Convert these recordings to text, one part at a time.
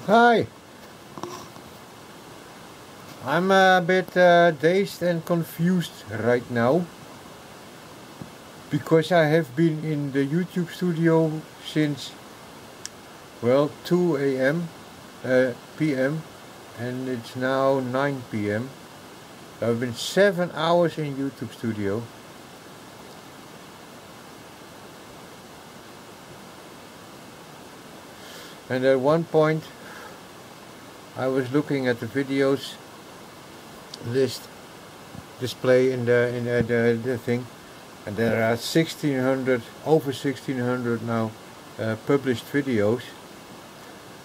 Hi, I'm a bit dazed and confused right now because I have been in the YouTube studio since, well, 2 a.m. p.m. and it's now 9 p.m. I've been 7 hours in YouTube studio. And at one point I was looking at the videos list display in the thing, and there are 1600, over 1600 now published videos,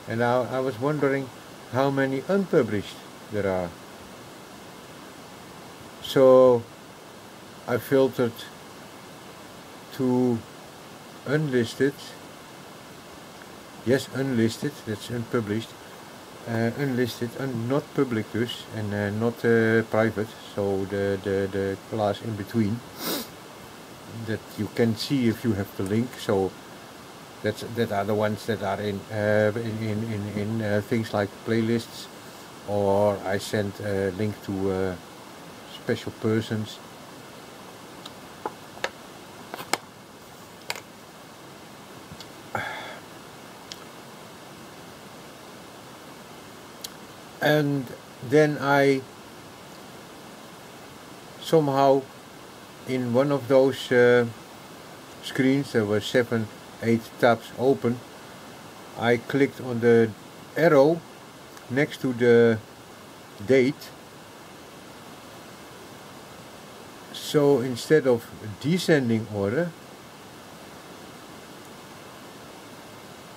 and I was wondering how many unpublished there are. So I filtered to unlisted. Yes, unlisted, that's unpublished. Unlisted, not public dus, and not private, so the class in between that you can see if you have the link. So that are the ones that are in things like playlists, or I send a link to special persons. And then I somehow, in one of those screens, there were 7, 8 tabs open, I clicked on the arrow next to the date. So instead of descending order,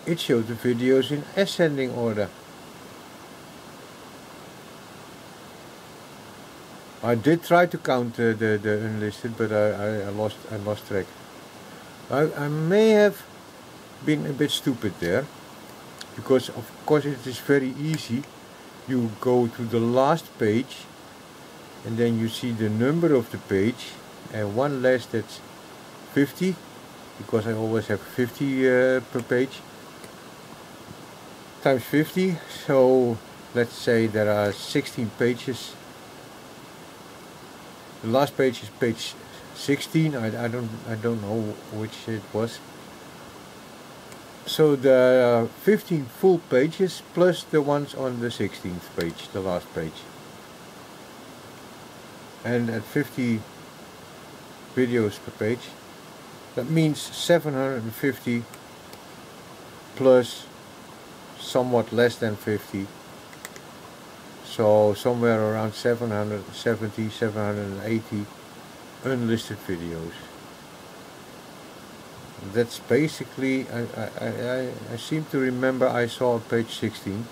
it showed the videos in ascending order. I did try to count the unlisted, but I lost track. I may have been a bit stupid there, because of course it is very easy. You go to the last page, and then you see the number of the page, and one less, that's 50, because I always have 50 per page, times 50. So let's say there are 16 pages. The last page is page 16. I don't know which it was. So there are 15 full pages plus the ones on the 16th page, the last page. And at 50 videos per page, that means 750 plus somewhat less than 50. So somewhere around 770, 780 unlisted videos. That's basically, I seem to remember I saw page 16,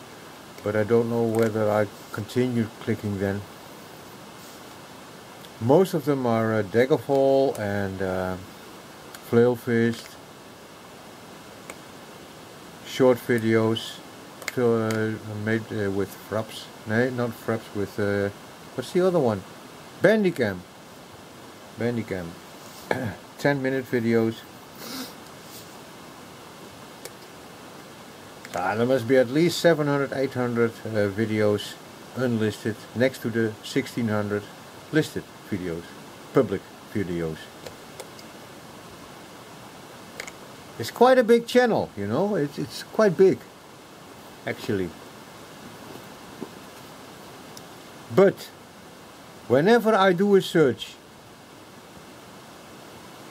but I don't know whether I continued clicking then. Most of them are Daggerfall and Flail Fist, short videos made with fraps. No, not fraps, with what's the other one? Bandicam. 10-minute videos. There must be at least 700, 800 videos unlisted next to the 1600 listed videos, public videos. It's quite a big channel, you know, it's quite big, actually. But whenever I do a search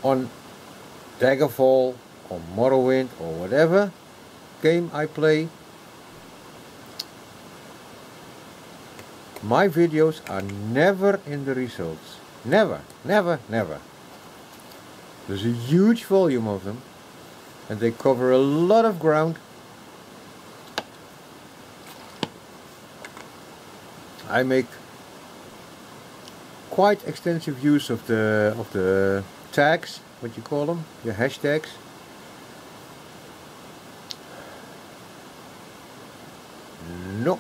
on Daggerfall or Morrowind or whatever game I play, my videos are never in the results. Never, never, never. There's a huge volume of them, and they cover a lot of ground. I make quite extensive use of the tags, what you call them, the hashtags. No,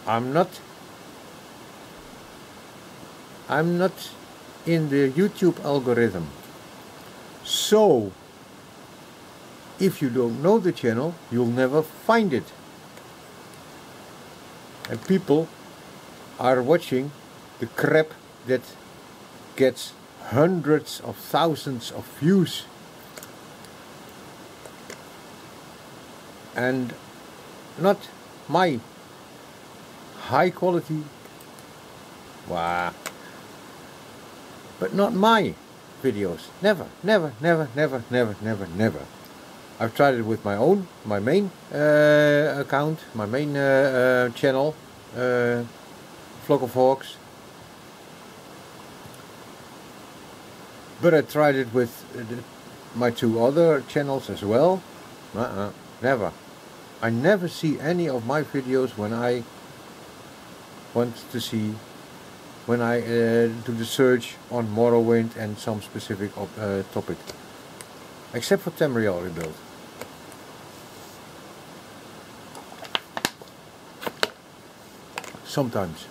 I'm not in the YouTube algorithm. So if you don't know the channel, you'll never find it. And people are watching the crap that gets hundreds of thousands of views. And not my high quality, wow, but not my videos. Never, never, never, never, never, never, never. I've tried it with my main account, my main channel, Flock of Hawks. But I tried it with my 2 other channels as well. Never. I never see any of my videos when I want to see, when I do the search on Morrowind and some specific topic. Except for Tamriel Rebuild. Sometimes.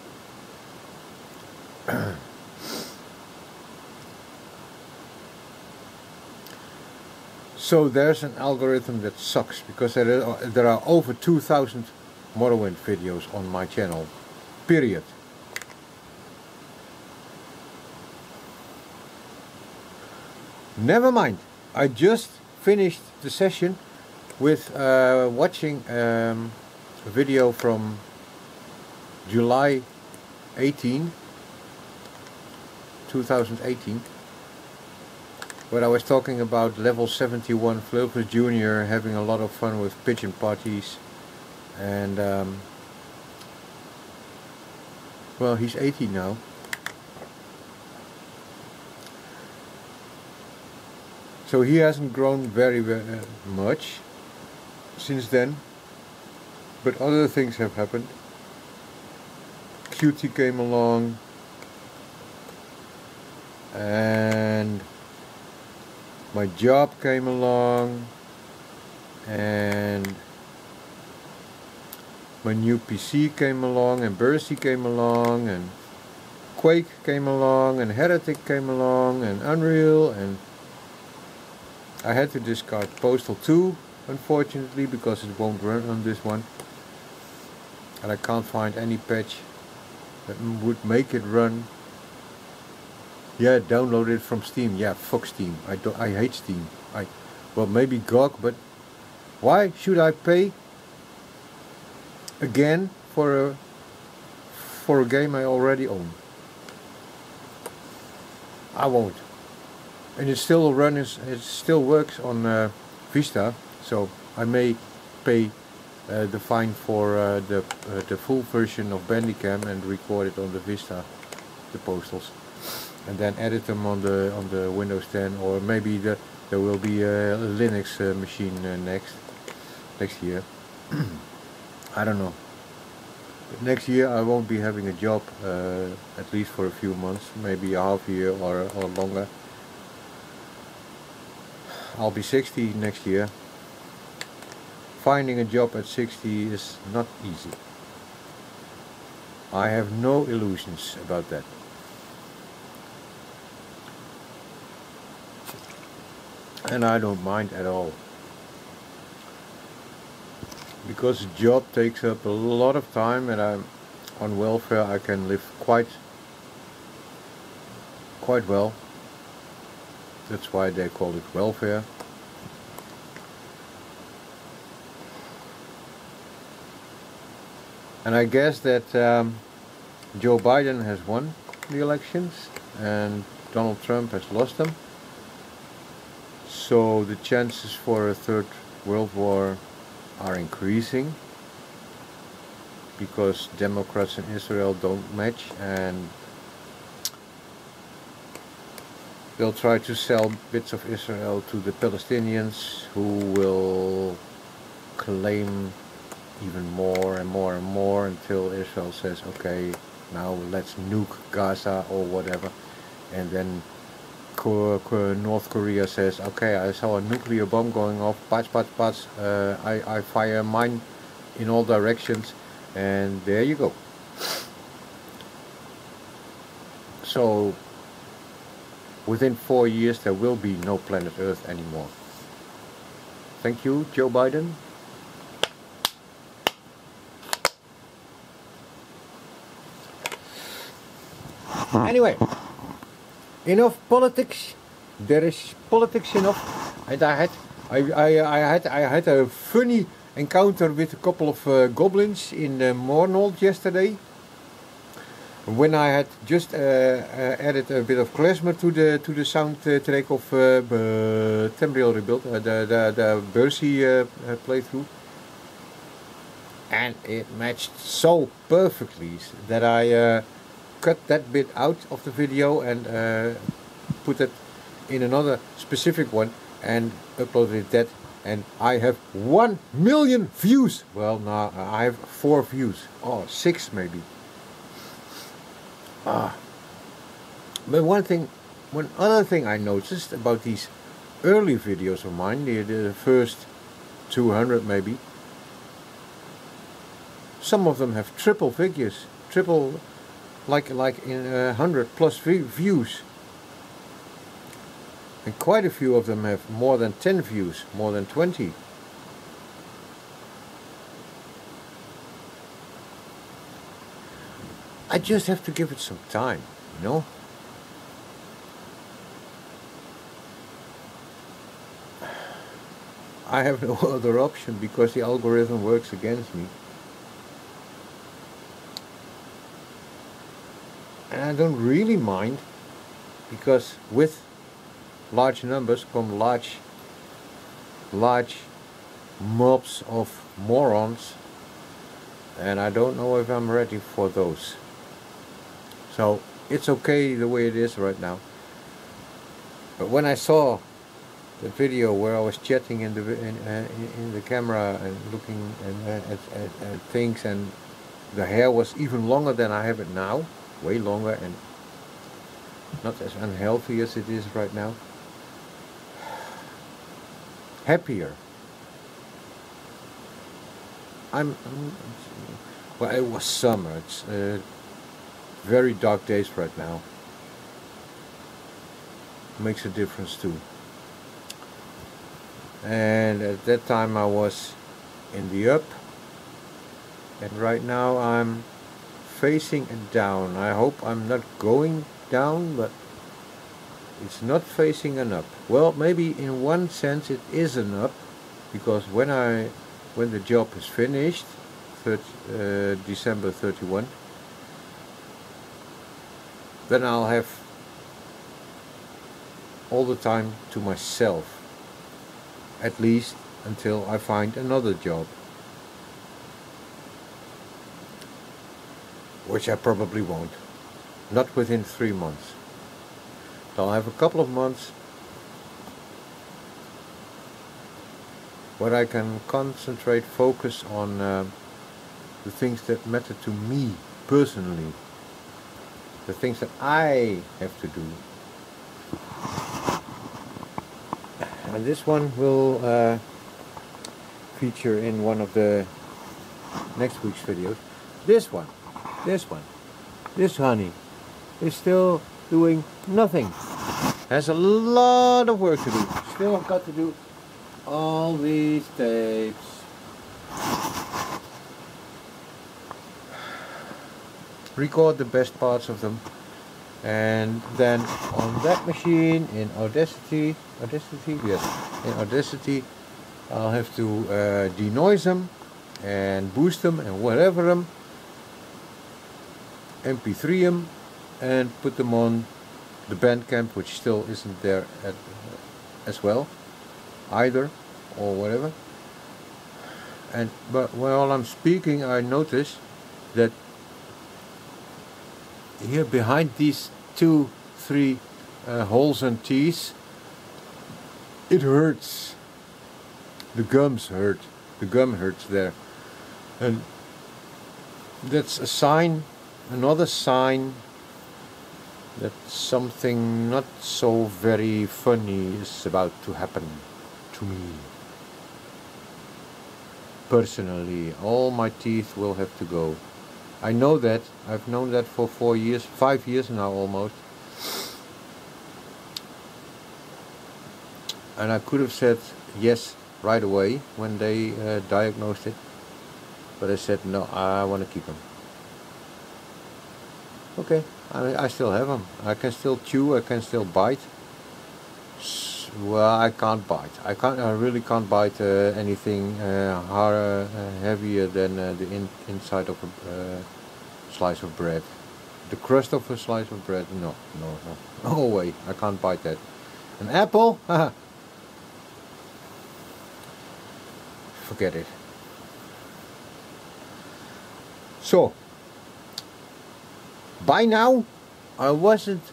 So there's an algorithm that sucks, because there are over 2,000 Morrowind videos on my channel. Period. Never mind. I just finished the session with watching a video from July 18, 2018, where I was talking about level 71 Flurfus Jr. having a lot of fun with pigeon parties, and well, he's 18 now. So he hasn't grown very much since then, but other things have happened. Cutie came along, and my job came along, and my new PC came along, and Bursty came along, and Quake came along, and Heretic came along, and Unreal, and I had to discard Postal 2, unfortunately, because it won't run on this one, and I can't find any patch that would make it run. Yeah, download it from Steam. Yeah, fuck Steam. I hate Steam. Well, maybe GOG, but why should I pay again for a game I already own? I won't. And it still works on Vista, so I may pay the fine for the full version of Bandicam and record it on the Vista, the postals, and then edit them on the Windows 10, or maybe there will be a Linux machine next year. I don't know. But next year I won't be having a job, at least for a few months, maybe a half year or longer. I'll be 60 next year. Finding a job at 60 is not easy. I have no illusions about that. And I don't mind at all. Because a job takes up a lot of time, and I'm on welfare. I can live quite well. That's why they call it welfare. And I guess that Joe Biden has won the elections and Donald Trump has lost them. So the chances for a third world war are increasing, because Democrats in Israel don't match, and they'll try to sell bits of Israel to the Palestinians, who will claim even more and more and more until Israel says, okay, now let's nuke Gaza or whatever. And then North Korea says, okay, I saw a nuclear bomb going off, patch, I fire mine in all directions, and there you go. So within 4 years there will be no planet Earth anymore. Thank you, Joe Biden. Anyway, enough politics. There is politics enough. And I had a funny encounter with a couple of goblins in the Moron Hordes yesterday. When I had just added a bit of klezmer to the soundtrack of Temporal Rebuild, the Bercy playthrough, and it matched so perfectly that I cut that bit out of the video and put it in another specific one and uploaded that, and I have 1 million views. Well, now I have 4 views, or 6 maybe. But one other thing I noticed about these early videos of mine, the first 200 maybe, some of them have triple figures, like in 100 plus views, and quite a few of them have more than 10 views, more than 20. I just have to give it some time, you know? I have no other option because the algorithm works against me. And I don't really mind, because with large numbers come large mobs of morons, and I don't know if I'm ready for those. So it's okay the way it is right now. But when I saw the video where I was chatting in the camera and looking at things, and the hair was even longer than I have it now, way longer, and not as unhealthy as it is right now. Happier. Well, it was summer. It's very dark days right now. Makes a difference too. And at that time I was in the up, and right now I'm facing it down. I hope I'm not going down, but it's not facing an up. Well, maybe in one sense it is an up, because when the job is finished, December 31, then I'll have all the time to myself, at least until I find another job, which I probably won't, not within 3 months. So I'll have a couple of months where I can concentrate, focus on the things that matter to me personally, the things that I have to do. And this one will feature in one of the next week's videos. This honey is still doing nothing. Has a lot of work to do. Still I've got to do all these tapes. Record the best parts of them, and then on that machine in Audacity, I'll have to denoise them and boost them and whatever them, MP3 them, and put them on the Bandcamp, which still isn't there as well either, or whatever. But while I'm speaking, I notice that here behind these 2-3 holes and teeth, it hurts. The gums hurt. The gum hurts there, and that's a sign, another sign, that something not so very funny is about to happen to me. Personally, all my teeth will have to go. I know that. I've known that for 4 years, 5 years now almost. And I could have said yes right away when they diagnosed it. But I said, no, I want to keep them. Okay, I still have them. I can still chew, I can still bite. Well, I can't bite. I really can't bite anything heavier than the inside of a slice of bread. The crust of a slice of bread, no. No way, I can't bite that. An apple? Forget it. So, by now, I wasn't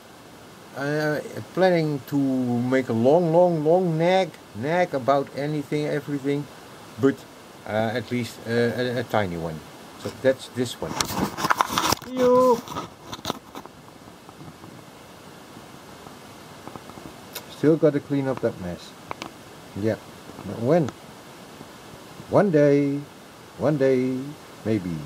planning to make a long nag about anything, everything, but at least a tiny one. So that's this one. You still got to clean up that mess. Yeah, but when? One day, maybe.